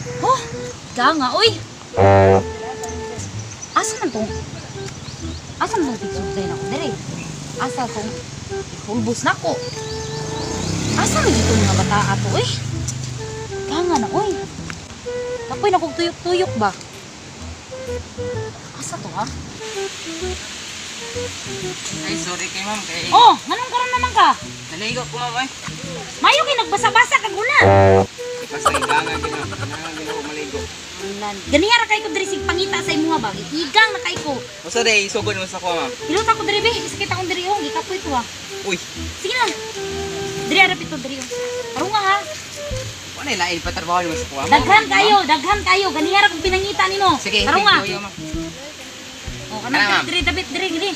Oh, nga, uy. Asa man tong? Asa man tong tigsugday na ko dire? Asa tong hulbos na ko? Asa man dito mga bata ato, uy? Nga na, uy. Kapoy na kong tuyok-tuyok ba? Asa to, ha? Ay, sorry kay ma'am. Kay... Oh, anong karon naman ka? Naligo ko ma'am ay. Mayo kay nagbasa-basa kag una. Basta higangan din ma'am. Higangan din ako maligo. Ganiya ra kay ko diri sig pangita sa imuha ba? Igang na kay ko. Basta day, sugod mo sa ko ma'am. Ilot ako diri be, sakit akong diri oh, gikapoy to ha. Uy, Sige na. Diri ara pito diri. Karon nga ha. wala lain pa trabaho mo sa ko ma'am. Daghan kayo. Ganiya ra kong pinangita nino. Sige, Karon nga. tuyo ma'am. Oh, Ano, ma'am? diri David diri.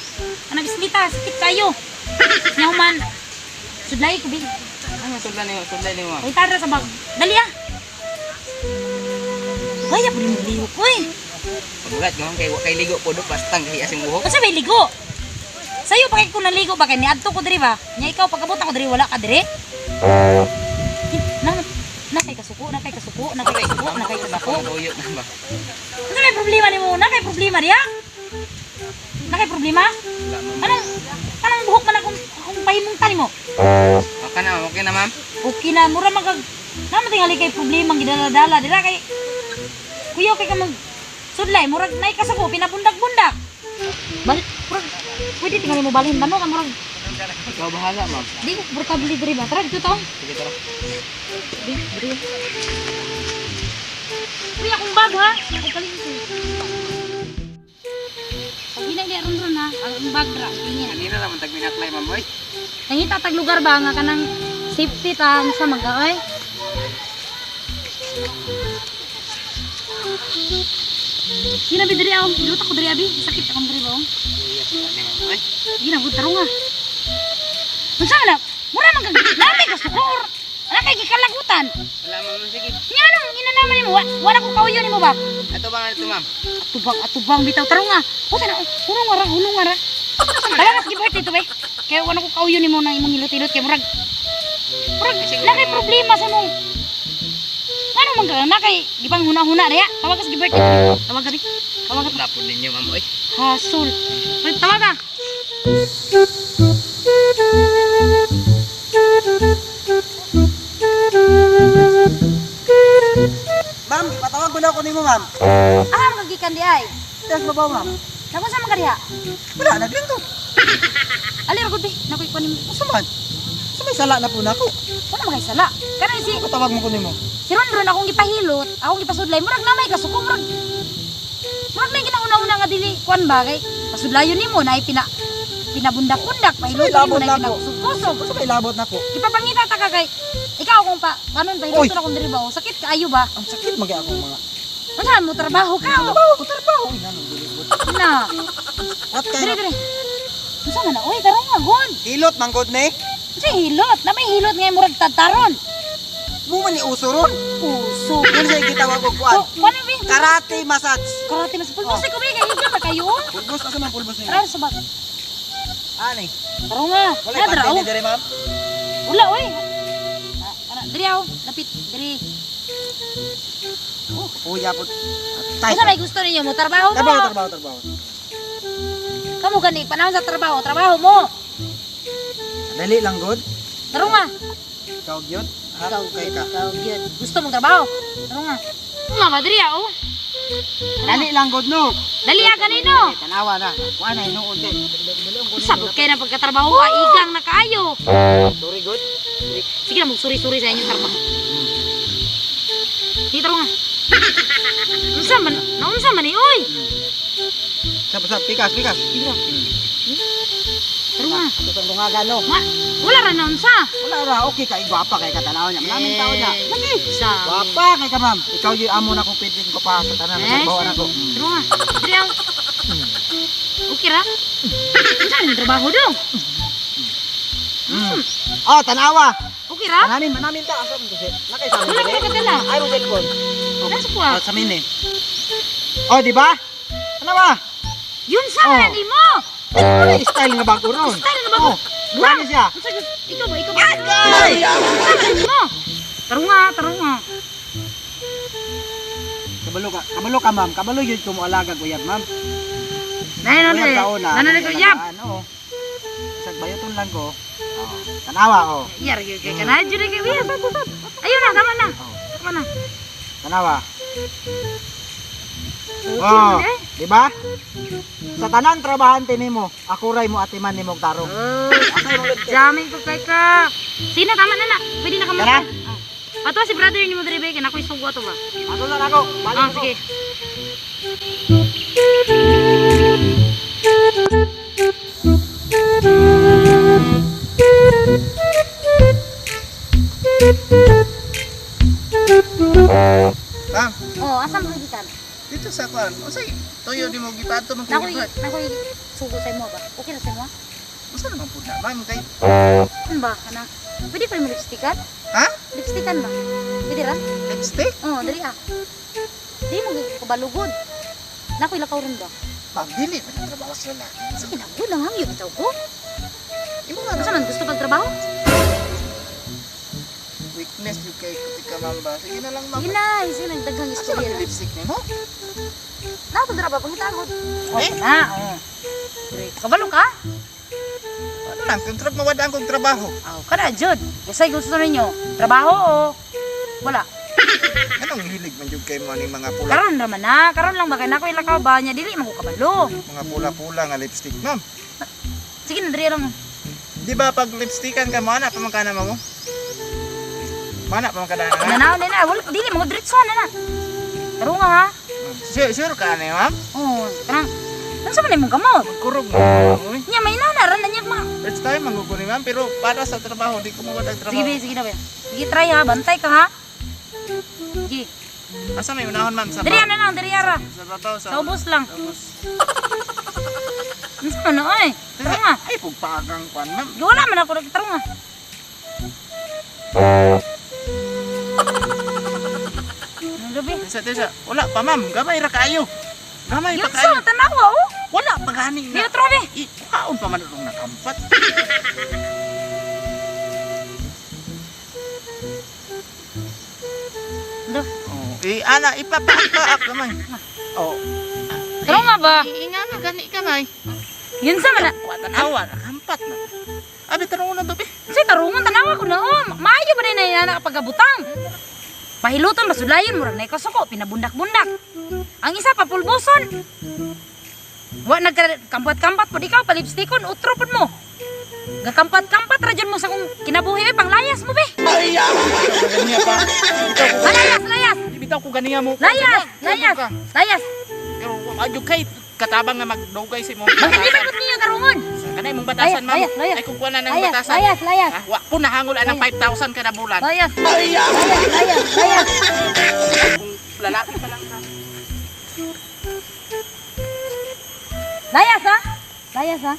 Ana bislita, sakit kayo. Nyaw man. Sudlay ko bi. Ano, sudlan niyo ma'am. Ay tara sa bag. Dali ah. Kaya po yung liho ko eh. Pagulat ma'am, kay ligo po do pastang kay asing buhok. Kasi may ligo. Sa'yo pa kay ko naligo ba kay niadto ko diri ba? Nya ikaw pagkabot ako diri wala ka diri. Nakay kasuko. Tuyo na ba? Ano may problema nimo? Nakay problema diha? Nakay problema? Wala ma'am. Anong buhok man akong pahimuntan nimo? Okay na ma'am. Okay na mura magag naman tingali kay problema ang gidala-dala dira kay kuya kay ka mag sudlay murag nay kasako pinabundak-bundak. Balik murag pwede tingali mo balhin tanong ka murag Ikaw bahala ma'am. di ko portable diri ba tara dito to. Sige tara. Diri. Kuya akong bag ha. Ay kaling ko. Pag hinay di ron ha, ang bag ra tingin. Kanina naman tagminaklay ma'am boy. Nangita tag lugar ba nga kanang safety ta sa magaoy. Gina bi diri aw, luta ko diri abi, sakit akong diri ba? Ay, Gina gud tarong nga. Unsa man na? Mura man kag nami ka sukor. Ana kay gikalagutan. wala ma'am. Sige. Nya anong ginanama nimo? Wala ko kauyo nimo ba? Ato bang ito ma'am? Atubang bitaw tarong nga. Usa na hulong nga ra. Talaga sige birthday to be. Kaya wala ko kauyo nimo nang imong hilot-hilot kay murag. Nakay problema sa mong ano man ka nakay gipang huna-huna diha. Tawag ka sa birthday. Tawag ka di. Tawag ka. Napod ninyo ma'am boy. Hasul. Tawag ka. Ma'am, patawag ko na ako nimo, ma'am. Ah, magikan di ay. Yes, babaw, ma'am. Nagun sa man ka diha? Wala, naglinto. Ali ra gud be. Nakoy ko nimo. Usaman. Sumay sala na po na ako. Wala man kay sala. Kana si Patawag mo ko nimo. Si Ron akong gipahilot, akong gipasudlay, murag namay kasuko, murag may ginauna-una nga dili kuan ba kay pasudlayon nimo na pinabundak-bundak, pahiluto nimo na pinakusog-kusog. Usa may labot na ko. Ipapangita ta ka kay ikaw kung panon pahiluto na kung diri ba, sakit kaayo ba? Ang sakit magi ako mga. Unsa mo trabaho ka? Trabaho. Inano, gilibot. Na. What Diri kind of diri. Unsa man na? Oy, tarong nga gon. hilot manggod ni? Unsa hilot? Na may hilot nga murag tataron. Mo man ni usuron. Puso. Kung sa'yo gitawag ko kuan. Kuan bi? Karate massage. Karate mas pulbos ko bi kay higa na kayo. Pulbos, asa man pulbos nimo? Tara sa bag. Ani. Tarong nga. Wala Nadra, pandi oh. ni dire, ma'am. Wala, oy. Diri aw, lapit, diri. Kuya po. Asa may gusto ninyo mo trabaho mo? Trabaho. Kamu gani panahon sa trabaho mo. Dali lang god. Taro nga. Ikaw gyud. Ikaw, Kay ka. yun. Gusto mong trabaho? Taro nga. Nga ba, diri aw? Dali lang god no. Dali ya kanino? Tanawa na. Kuan ay nuod din. Sabot kayo na pagkatrabaho, igang na kaayo. Sorry god. Sige na, magsuri-suri sa inyong trabaho. Sige, taro nga. Naunsa man ni, oy! Sap, pikas. Sige, taro nga. Ato tong lungaga no. Wala ra naunsa. Wala ra, okay kay gwapa kay katanaw niya. Maraming tao niya. Lagi. Sa... Gwapa kay ka ma'am. Ikaw yung amo na kung pwede ko pa sa tanan sa bawa na ko. Taro nga. Diri aw. Okay ra? Saan yung trabaho do? Oh, tanawa. Okay ra? Manamin ta asa mo kasi. Nakay sa Wala ko kadala. Ay mo cellphone. Nasa kuha. Sa mini. Oh, di ba? Tanawa. Yun sa Oh. na di mo. Ano yung style nga bago ron? Style nga bago. Oh, marami siya. Ikaw ba? Agay! Mo. Taro nga. Kabalo ka ma'am. Kabalo yun ko mo alagag uyab ma'am. Nay no Uyab de. sa una. Ano na ko yab? Oo. Isag bayoton lang ko. Oh. Tanawa oh. Yar gyud kay kanay jud kay wiya. Ayun na, tama na. Oh. Tama na. Tanawa. Oh, di ba? Sa tanang trabahante nimo, ako ray mo atiman nimo tarong. Oh, jamming ko kay ka. Sino tama na na. Pwede na ka Tara. Pato si brother ni mo diri ba kay nakoy sugo to ba? Ako na ako. Balik Ah, ako. sige. Ma'am, Oh, asa mo gikan? dito sa kwan. Usay, toyo di mo gipato man Nakoy sugo sa imo ba? Okay na sa imo? Usa naman pud na, ma'am kay. Ano ba kana? Pwede pa mo lipstickan? Ha? Lipstickan ba? Pwede ra? Lipstick? Oh, dali ah. Di mo kabalugod. Nakoy lakaw rin ba? Ma'am, dili pa na trabaho sa lalaki. Sige na, lang hangyo bitaw ko. Imo nga Asa man gusto pagtrabaho? weakness yung kay kutika ma'am ba? Sige na lang ma'am. Sige na, sige na daghang Asa istorya. man lipstick nimo? Nato dira ba pangitagod? Eh? Na, oh. Great. Kabalo ka? Ano lang, kontrab mawadaan kong trabaho. Oh, kana jud. Kasi gusto ninyo, trabaho o wala. Anong hilig man yung kay mo aning mga pula? Karon naman na, karon lang ba kay nako ilakaw ba nya dili man ko kabalo. Mga pula-pula nga lipstick, ma'am. Sige na diri lang. Di ba pag lipstickan ka mo, anak pa man ka na mo? Mana pa man ka na na? Nanaw na, wala dili mo diretso na na. Karo nga ha. Sure ka na, ma'am? Oh, kanang unsa man imong gamot? Magkurog na. Uy. Nya may nanaran na niya ma. First time mangguguni, ma'am, pero para sa trabaho, di ko mawadang trabaho. Sige be, sige na be. Sige try ha, bantay ka ha. Sige. Asa may unahon, ma'am? Sa Diri na lang, diri ara. Sa babaw, sa... Sa ubos lang. Sa ubos. Unsa man ay? Karo nga. Ay, pagpagang kwan, ma'am. Wala man ako nagtaro nga. Ano gabi? Tisa. Wala pa, ma'am. Gamay ra kaayo. Gamay pa Yun kaayo. sa tanawa oh. Wala pa gani Di na. trabe. Kaon pa man itong nakampat. Ando. Oh, ana, ipapaak gamay. Oh. Karo nga ba? Inga na, gani gamay. Yun sa man. Kuwatan awa, nakampat na. Abi, tarong na to, be. Say tarungan tanawa ko na oh. Maayo ba din na nakapagabutang? Pahiluton masulayon murag na ikasuko pinabundak-bundak. Ang isa pa pulbuson. Wa nagkampat-kampat pud ikaw palipstikon utro pud mo. Gakampat-kampat ra jud mo sa kung kinabuhi panglayas mo be. Ay, ganiya pa. Layas. Bitaw ko ganiya mo. Layas. Pero adyo kay katabang nga magdugay si mo. Hindi ba niya karungon? Kanay mong batasan, ma'am. Layas. Ay kung kuha na ng batasan. Layas. Ah, wa ko nahangol anang 5,000 kada bulan. Layas. Kung lalaki pa lang ka. Layas ha?